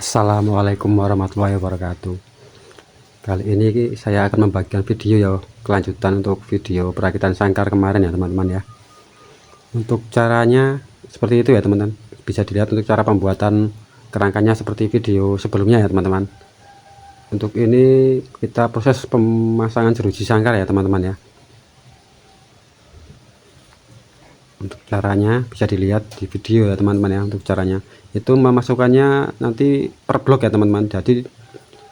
Assalamualaikum warahmatullahi wabarakatuh. Kali ini saya akan membagikan video ya, kelanjutan untuk video perakitan sangkar kemarin ya teman-teman ya. Untuk caranya seperti itu ya teman-teman, bisa dilihat untuk cara pembuatan kerangkanya seperti video sebelumnya ya teman-teman. Untuk ini kita proses pemasangan jeruji sangkar ya teman-teman ya. Untuk caranya bisa dilihat di video ya teman-teman ya. Untuk caranya itu memasukkannya nanti per blok ya teman-teman, jadi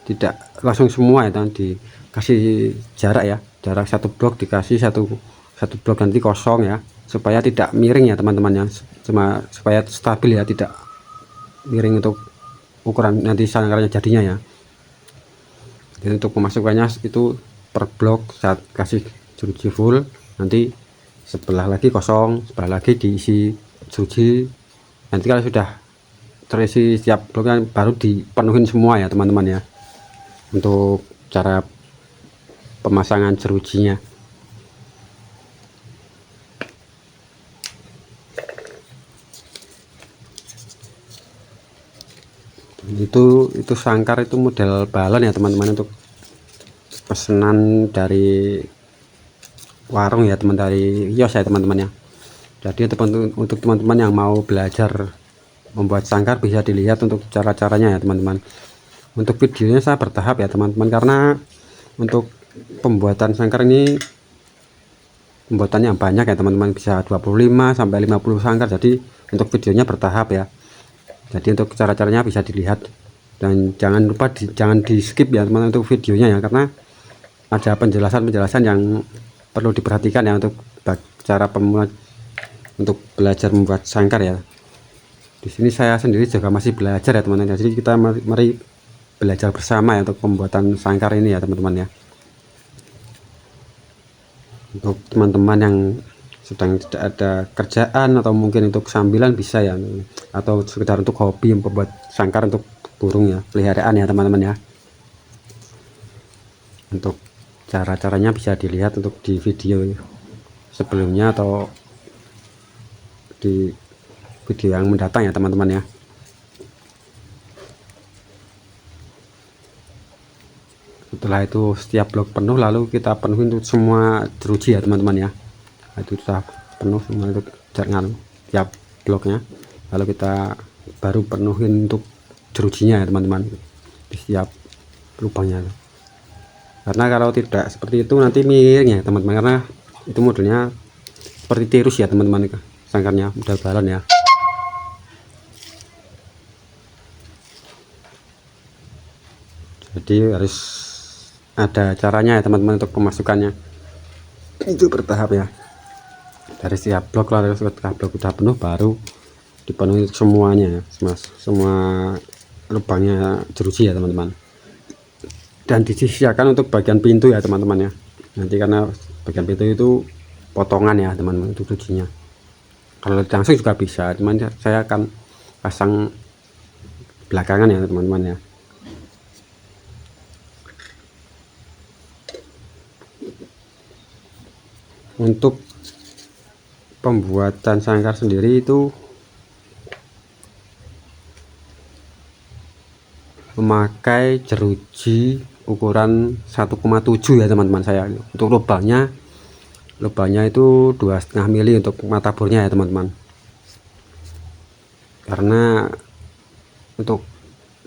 tidak langsung semua ya, dikasih jarak ya, jarak satu blok dikasih satu blok nanti kosong ya, supaya tidak miring ya teman-teman ya, cuma supaya stabil ya, tidak miring untuk ukuran nanti sangkarnya jadinya ya. Jadi untuk pemasukannya itu per blok saat kasih jeruji full, nanti sebelah lagi kosong, sebelah lagi diisi jeruji. Nanti kalau sudah terisi setiap bloknya baru dipenuhin semua ya teman-teman ya. Untuk cara pemasangan jerujinya itu sangkar itu model balon ya teman-teman, untuk pesanan dari warung ya teman, dari kios ya teman-teman ya. Jadi untuk teman-teman yang mau belajar membuat sangkar bisa dilihat untuk cara-caranya ya teman-teman. Untuk videonya saya bertahap ya teman-teman, karena untuk pembuatan sangkar ini pembuatannya banyak ya teman-teman, bisa 25 sampai 50 sangkar, jadi untuk videonya bertahap ya. Jadi untuk cara-caranya bisa dilihat, dan jangan lupa jangan di skip ya teman-teman untuk videonya ya, karena ada penjelasan-penjelasan yang perlu diperhatikan ya untuk cara pemula untuk belajar membuat sangkar ya. Di sini saya sendiri juga masih belajar ya teman-teman, jadi kita mari belajar bersama ya untuk pembuatan sangkar ini ya teman-teman ya. Untuk teman-teman yang sedang tidak ada kerjaan atau mungkin untuk sambilan bisa ya, atau sekedar untuk hobi membuat sangkar untuk burung ya, peliharaan ya teman-teman ya. Untuk cara-caranya bisa dilihat untuk di video sebelumnya atau di video yang mendatang ya teman-teman ya. Setelah itu setiap blok penuh, lalu kita penuhin untuk semua jeruji ya teman-teman ya. Itu sudah penuh semua untuk jangan tiap bloknya, lalu kita baru penuhin untuk jerujinya ya teman-teman di setiap lubangnya. Karena kalau tidak seperti itu nanti miring ya teman-teman, karena itu modelnya seperti tirus ya teman-teman, sangkarnya model balon ya. Jadi harus ada caranya ya teman-teman untuk pemasukannya, itu bertahap ya. Dari setiap blok, lalu setelah blok udah penuh baru dipenuhi semuanya ya, semua lubangnya jeruji ya teman-teman. Dan disisikan untuk bagian pintu ya teman-teman ya, nanti karena bagian pintu itu potongan ya teman-teman untuk jerujinya. Kalau langsung juga bisa, cuman saya akan pasang belakangan ya teman-teman ya. Untuk pembuatan sangkar sendiri itu memakai jeruji ukuran 1,7 ya teman-teman saya. Untuk lubangnya itu 2,5 mili untuk mata bornya ya teman-teman, karena untuk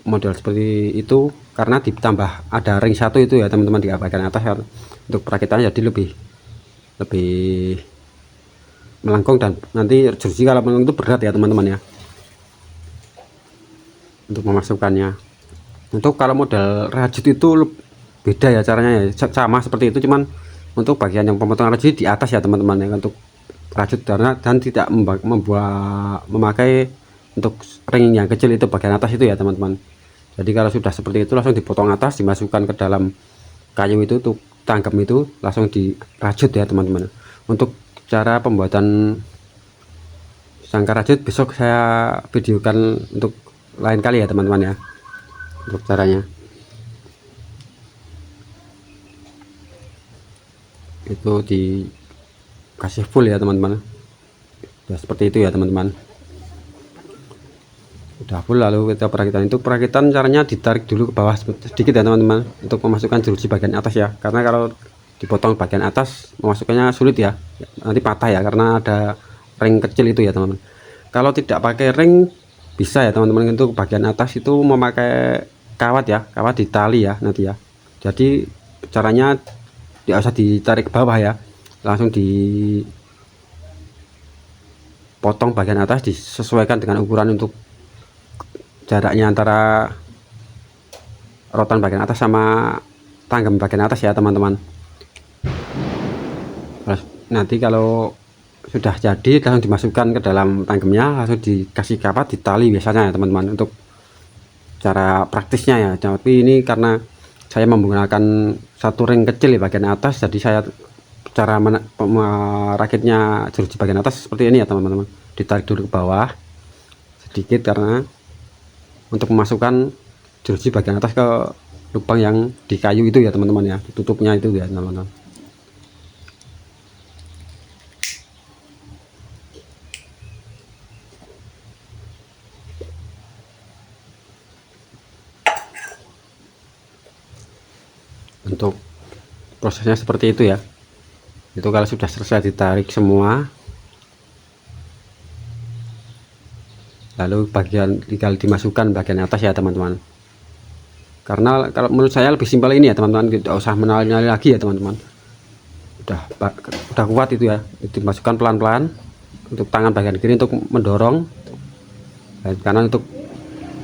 model seperti itu karena ditambah ada ring satu itu ya teman-teman di bagian atas ya, untuk perakitannya jadi lebih melengkung, dan nanti jeruji kalau melengkung itu berat ya teman-teman ya untuk memasukkannya. Untuk kalau model rajut itu beda ya caranya ya, sama seperti itu, cuman untuk bagian yang pemotongan rajut di atas ya teman-teman ya, untuk rajut dan tidak memakai untuk ring yang kecil itu bagian atas itu ya teman-teman. Jadi kalau sudah seperti itu langsung dipotong atas, dimasukkan ke dalam kayu itu, untuk tangkap itu langsung dirajut ya teman-teman. Untuk cara pembuatan sangkar rajut besok saya videokan untuk lain kali ya teman-teman ya, untuk caranya. Itu dikasih full ya teman-teman ya, seperti itu ya teman-teman. udah full, lalu kita perakitan. Itu perakitan caranya ditarik dulu ke bawah sedikit ya teman-teman, untuk memasukkan jeruji bagian atas ya, karena kalau dipotong bagian atas memasukkannya sulit ya, nanti patah ya, karena ada ring kecil itu ya teman-teman. Kalau tidak pakai ring bisa ya teman-teman, untuk bagian atas itu memakai kawat ya, kawat di tali ya nanti ya. Jadi caranya tidak usah ditarik ke bawah ya, langsung dipotong bagian atas, disesuaikan dengan ukuran untuk jaraknya antara rotan bagian atas sama tanggam bagian atas ya teman-teman. Nanti kalau sudah jadi langsung dimasukkan ke dalam tanggemnya, langsung dikasih kawat di tali biasanya ya teman-teman, untuk cara praktisnya ya. Tapi ini karena saya menggunakan satu ring kecil di bagian atas, jadi saya cara merakitnya jeruji bagian atas seperti ini ya teman-teman. Ditarik dulu ke bawah sedikit, karena untuk memasukkan jeruji bagian atas ke lubang yang di kayu itu ya teman-teman ya, tutupnya itu ya teman-teman. Untuk prosesnya seperti itu ya. Itu kalau sudah selesai ditarik semua, lalu bagian tinggal dimasukkan bagian atas ya teman-teman. Karena kalau menurut saya lebih simpel ini ya teman-teman, tidak usah menali-nali lagi ya teman-teman. Udah kuat itu ya, dimasukkan pelan-pelan untuk tangan bagian kiri untuk mendorong, dan kanan untuk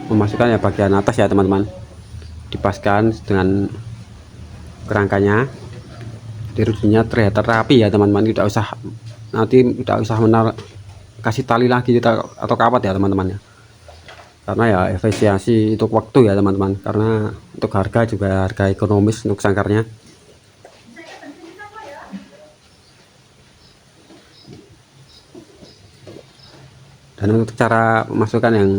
memasukkan ya bagian atas ya teman-teman. Dipaskan dengan kerangkanya, jerujinya terlihat rapi ya teman-teman. Tidak usah kasih tali lagi atau kawat ya teman-teman ya, karena ya efisiensi untuk waktu ya teman-teman, karena untuk harga juga harga ekonomis untuk sangkarnya. Dan untuk cara memasukkan yang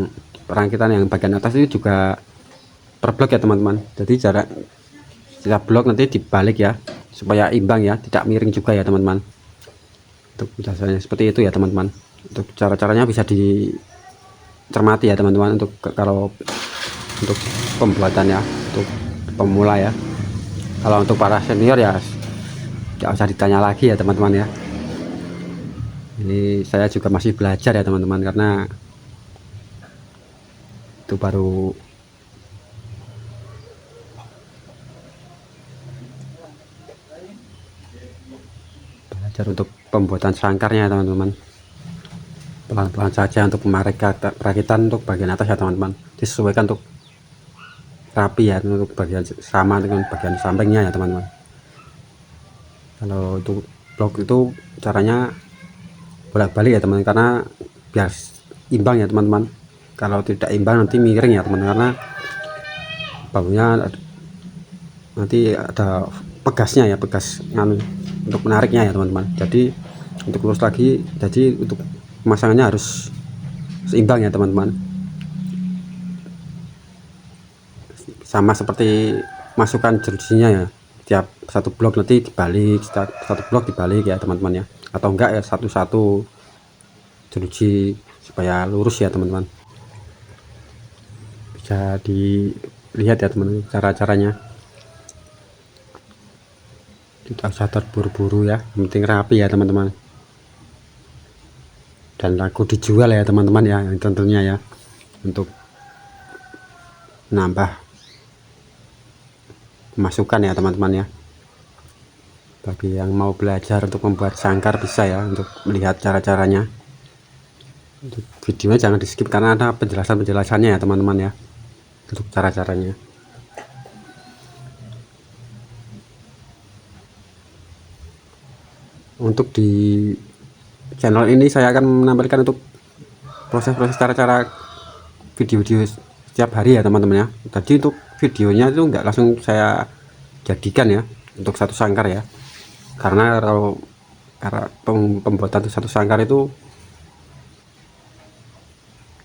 perakitan yang bagian atas itu juga per blok ya teman-teman. Jadi jarak setiap blok nanti dibalik ya, supaya imbang ya, tidak miring juga ya teman-teman. Untuk biasanya seperti itu ya teman-teman. Untuk cara-caranya bisa dicermati ya teman-teman, untuk kalau untuk pembuatannya untuk pemula ya. Kalau untuk para senior ya tidak usah ditanya lagi ya teman-teman ya. Ini saya juga masih belajar ya teman-teman, karena itu baru belajar untuk pembuatan sangkarnya ya teman-teman. Pelan-pelan saja untuk perakitan untuk bagian atas ya teman-teman, disesuaikan untuk rapi ya, untuk bagian sama dengan bagian sampingnya ya teman-teman. Kalau untuk blok itu caranya bolak-balik ya teman-teman, karena biar imbang ya teman-teman. Kalau tidak imbang nanti miring ya teman-teman, karena baunya nanti ada pegasnya ya, pegas untuk menariknya ya teman-teman. Jadi untuk lurus lagi, jadi untuk pemasangannya harus seimbang ya teman-teman, sama seperti masukkan jerujinya ya. Tiap satu blok nanti dibalik, satu blok dibalik ya teman-teman ya, atau enggak ya satu-satu jeruji supaya lurus ya teman-teman. Bisa dilihat ya teman-teman cara-caranya, tidak usah terburu-buru ya, yang penting rapi ya teman-teman, dan laku dijual ya teman-teman ya, yang tentunya ya, untuk menambah masukan ya teman-teman ya. Bagi yang mau belajar untuk membuat sangkar bisa ya, untuk melihat cara-caranya. Untuk videonya jangan di skip, karena ada penjelasannya ya teman-teman ya, untuk cara-caranya. Untuk di channel ini saya akan menampilkan untuk proses-proses cara-cara video-video setiap hari ya teman-teman ya. Tadi untuk videonya itu enggak langsung saya jadikan ya untuk satu sangkar ya, karena pembuatan satu sangkar itu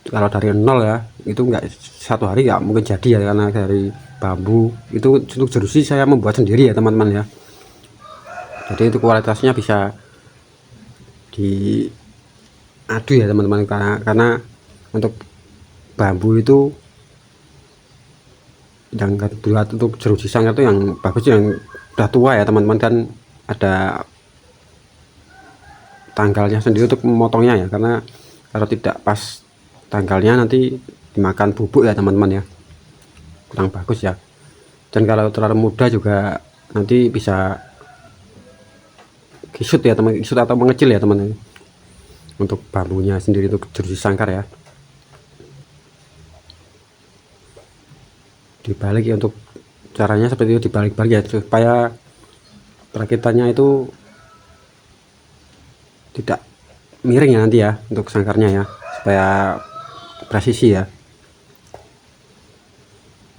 kalau dari nol ya, itu enggak satu hari ya mungkin jadi ya, karena dari bambu itu. Untuk jeruji saya membuat sendiri ya teman-teman ya, jadi itu kualitasnya bisa diadu ya teman-teman, karena untuk bambu itu yang buat untuk jeruji sangkar itu yang bagus, yang udah tua ya teman-teman, kan ada tanggalnya sendiri untuk memotongnya ya, karena kalau tidak pas tanggalnya nanti dimakan bubuk ya teman-teman ya, kurang bagus ya. Dan kalau terlalu muda juga nanti bisa kisut ya teman, kisut atau mengecil ya teman-teman, untuk bambunya sendiri untuk jeruji sangkar ya. Dibalik ya, untuk caranya seperti itu, dibalik-balik ya, supaya perakitannya itu tidak miring ya nanti ya, untuk sangkarnya ya, supaya presisi ya,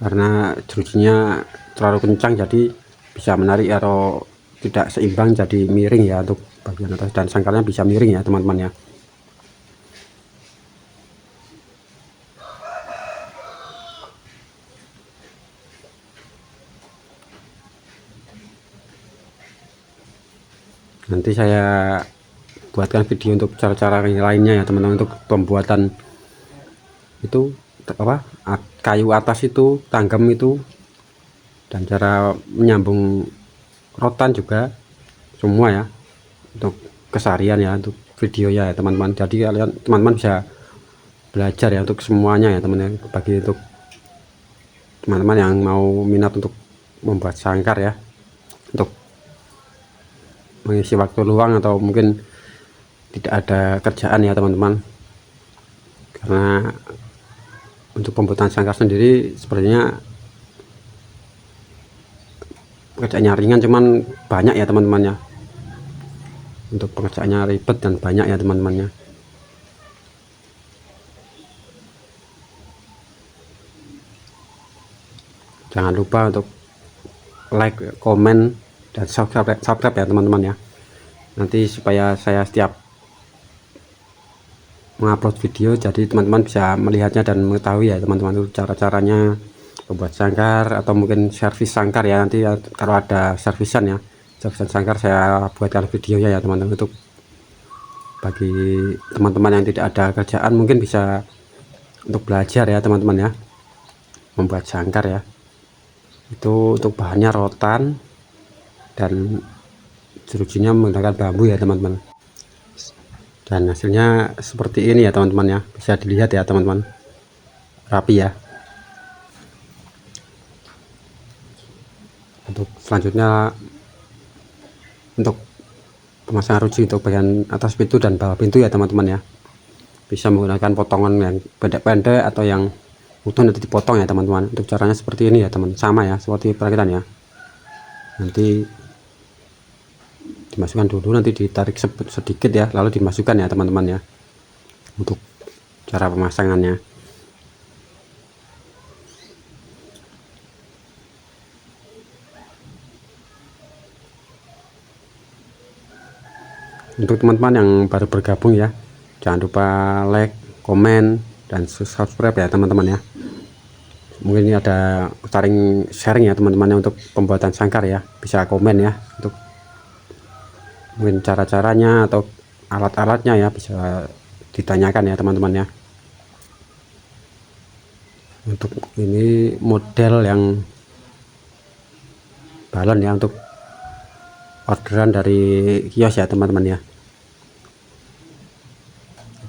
karena jerujinya terlalu kencang jadi bisa menarik atau tidak seimbang jadi miring ya untuk bagian atas, dan sangkarnya bisa miring ya teman-teman ya. Nanti saya buatkan video untuk cara-cara lainnya ya teman-teman, untuk pembuatan itu apa, kayu atas itu, tanggem itu, dan cara menyambung rotan juga semua ya, untuk keseharian ya, untuk video ya teman-teman. Jadi kalian teman-teman bisa belajar ya untuk semuanya ya teman-teman, bagi untuk teman-teman yang mau minat untuk membuat sangkar ya, untuk mengisi waktu luang atau mungkin tidak ada kerjaan ya teman-teman. Karena untuk pembuatan sangkar sendiri sepertinya pekerjaannya ringan, cuman banyak ya teman-teman ya, untuk pengerjaannya ribet dan banyak ya teman-temannya. Jangan lupa untuk like, komen, dan subscribe ya teman-teman ya, nanti supaya saya setiap mengupload video jadi teman-teman bisa melihatnya dan mengetahui ya teman-teman, itu cara-caranya membuat sangkar atau mungkin servis sangkar ya. Nanti ya, kalau ada servisan ya, servisan sangkar saya buatkan videonya ya teman-teman, untuk bagi teman-teman yang tidak ada kerjaan mungkin bisa untuk belajar ya teman-teman ya, membuat sangkar ya. Itu untuk bahannya rotan dan jerujinya menggunakan bambu ya teman-teman, dan hasilnya seperti ini ya teman-teman ya, bisa dilihat ya teman-teman, rapi ya. Untuk selanjutnya, untuk pemasangan ruji untuk bagian atas pintu dan bawah pintu ya teman-teman ya, bisa menggunakan potongan yang pendek-pendek atau yang utuh nanti dipotong ya teman-teman. Untuk caranya seperti ini ya teman, sama ya seperti perakitan ya, nanti dimasukkan dulu, nanti ditarik sedikit ya, lalu dimasukkan ya teman-teman ya, untuk cara pemasangannya. Untuk teman-teman yang baru bergabung ya, jangan lupa like, komen, dan subscribe ya teman-teman ya. Mungkin ini ada sharing ya teman-teman untuk pembuatan sangkar ya, bisa komen ya, untuk mungkin cara-caranya atau alat-alatnya ya, bisa ditanyakan ya teman-teman ya. Untuk ini model yang balon ya, untuk orderan dari kios ya teman-teman ya.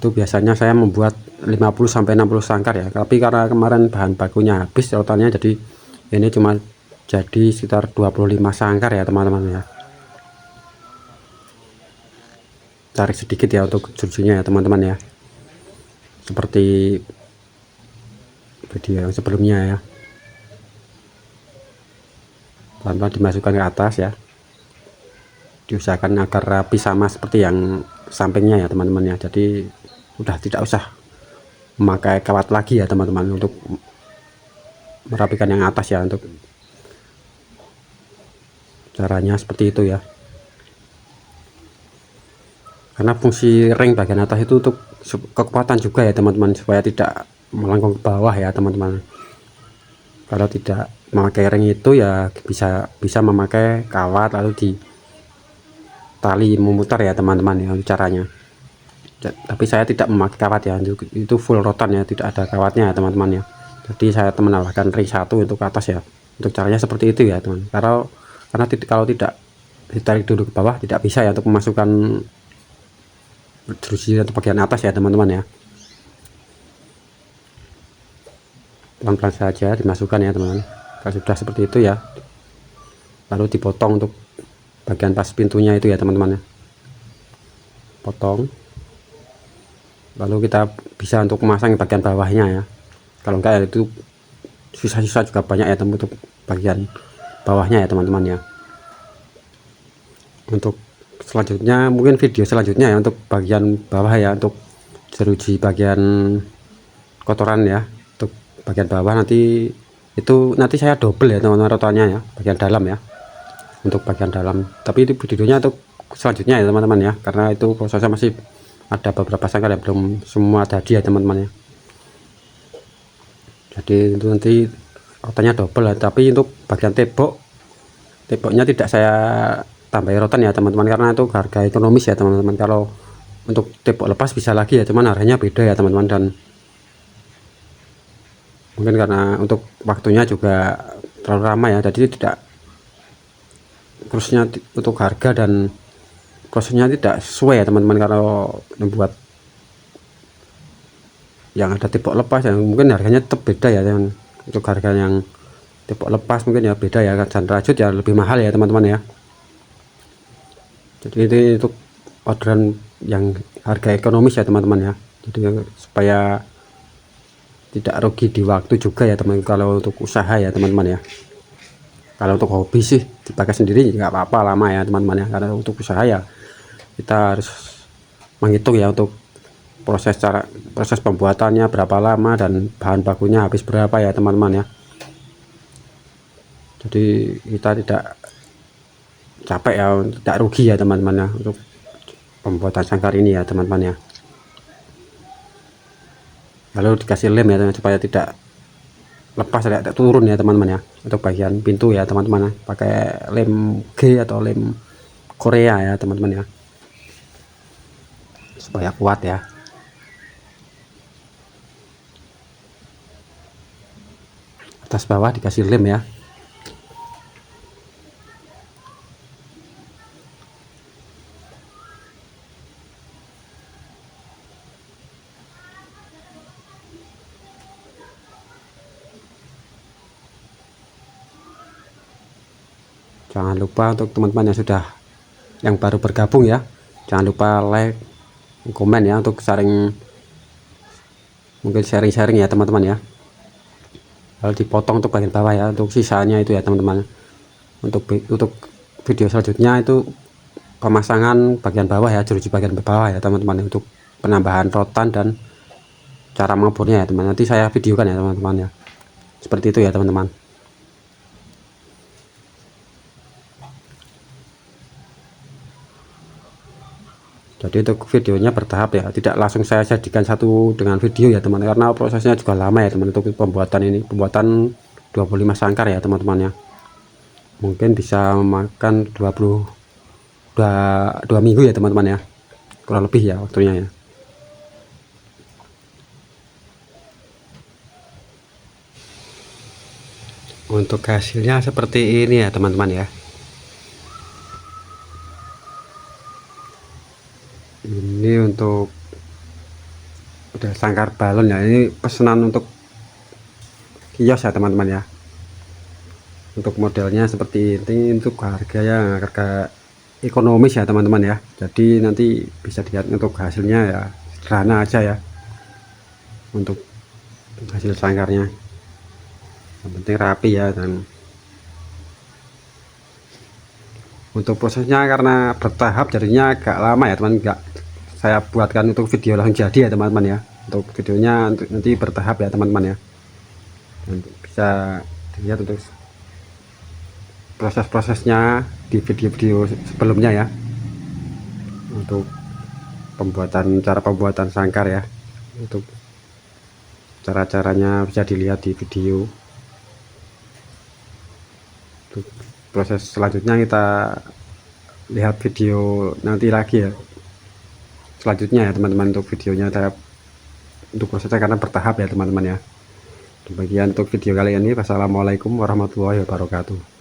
Itu biasanya saya membuat 50-60 sangkar ya, tapi karena kemarin bahan bakunya habis rotannya, jadi ini cuma jadi sekitar 25 sangkar ya teman-teman ya. Tarik sedikit ya untuk jerujinya ya teman-teman ya, seperti video yang sebelumnya ya. Pelan-pelan dimasukkan ke atas ya, diusahakan agar rapi sama seperti yang sampingnya ya teman-teman ya. Jadi udah tidak usah memakai kawat lagi ya teman-teman, untuk merapikan yang atas ya. Untuk caranya seperti itu ya, karena fungsi ring bagian atas itu untuk kekuatan juga ya teman-teman, supaya tidak melengkung ke bawah ya teman-teman. Kalau tidak memakai ring itu ya bisa memakai kawat lalu di tali memutar ya teman-teman ya, caranya. Tapi saya tidak memakai kawat ya, itu full rotan ya, tidak ada kawatnya ya teman-teman ya. Jadi saya menambahkan ring 1 untuk ke atas ya. Untuk caranya seperti itu ya teman. Karena kalau tidak ditarik dulu ke bawah tidak bisa ya untuk memasukkan jeruji untuk bagian atas ya teman-teman ya. Pelan-pelan saja dimasukkan ya teman-teman. Kalau sudah seperti itu ya, lalu dipotong untuk bagian pas pintunya itu ya teman-teman ya. Potong, lalu kita bisa untuk memasang bagian bawahnya ya. Kalau enggak ya itu sisa-sisa juga banyak ya teman, untuk bagian bawahnya ya teman-teman ya. Untuk selanjutnya mungkin video selanjutnya ya, untuk bagian bawah ya, untuk jeruji bagian kotoran ya. Untuk bagian bawah nanti saya double ya teman-teman, rotannya ya, bagian dalam ya, untuk bagian dalam. Tapi itu videonya untuk selanjutnya ya teman-teman ya, karena itu prosesnya masih ada beberapa sangkar yang belum semua jadi ya teman-teman ya. Jadi itu nanti rotannya double ya. Tapi untuk bagian temboknya tidak saya tambah rotan ya teman-teman, karena itu harga ekonomis ya teman-teman. Kalau untuk tembok lepas bisa lagi ya, cuman harganya beda ya teman-teman, dan mungkin karena untuk waktunya juga terlalu lama ya, jadi tidak, prosesnya untuk harga dan prosesnya tidak sesuai ya teman-teman. Kalau membuat yang ada tembok lepas yang mungkin harganya tetap beda ya teman. Untuk harga yang tembok lepas mungkin ya beda ya, dan rajut ya lebih mahal ya teman-teman ya. Jadi ini untuk orderan yang harga ekonomis ya teman-teman ya, jadi supaya tidak rugi di waktu juga ya teman. Kalau untuk usaha ya teman-teman ya, kalau untuk hobi sih dipakai sendiri nggak apa-apa lama ya teman-teman ya. Karena untuk usaha ya kita harus menghitung ya, untuk proses pembuatannya berapa lama dan bahan bakunya habis berapa ya teman-teman ya. Jadi kita tidak capek ya, tidak rugi ya teman-teman ya, untuk pembuatan sangkar ini ya teman-teman ya. Lalu dikasih lem ya teman, supaya tidak lepas, tidak turun ya teman-teman ya. Untuk bagian pintu ya teman-teman ya, pakai lem G atau lem Korea ya teman-teman ya, supaya kuat ya. Atas bawah dikasih lem ya. Jangan lupa untuk teman-teman yang baru bergabung ya, jangan lupa like, komen ya, untuk mungkin sharing ya teman-teman ya. Lalu dipotong untuk bagian bawah ya, untuk sisanya itu ya teman-teman. Untuk video selanjutnya itu pemasangan bagian bawah ya, jeruji bagian bawah ya teman-teman, untuk penambahan rotan dan cara mengaburnya ya teman. Nanti saya videokan ya teman-teman ya, seperti itu ya teman-teman. Jadi untuk videonya bertahap ya, tidak langsung saya jadikan satu dengan video ya teman, karena prosesnya juga lama ya teman. Untuk pembuatan 25 sangkar ya teman-teman ya, mungkin bisa memakan 2 minggu ya teman-teman ya, kurang lebih ya waktunya ya. Untuk hasilnya seperti ini ya teman-teman ya. Ini untuk udah sangkar balon ya, ini pesanan untuk kios ya teman-teman ya. Untuk modelnya seperti ini, untuk harga ekonomis ya teman-teman ya. Jadi nanti bisa dilihat untuk hasilnya ya, sederhana aja ya. Untuk hasil sangkarnya yang penting rapi ya. Dan untuk prosesnya karena bertahap jadinya agak lama ya teman, enggak saya buatkan untuk video langsung jadi ya teman-teman ya. Untuk videonya nanti bertahap ya teman-teman ya, dan bisa dilihat untuk proses-prosesnya di video-video sebelumnya ya, untuk cara pembuatan sangkar ya. Untuk cara-caranya bisa dilihat di video. Untuk proses selanjutnya kita lihat video nanti lagi ya, selanjutnya ya teman-teman. Untuk videonya saya untuk prosesnya karena bertahap ya teman-teman ya. Demikian untuk video kali ini. Wassalamualaikum warahmatullahi wabarakatuh.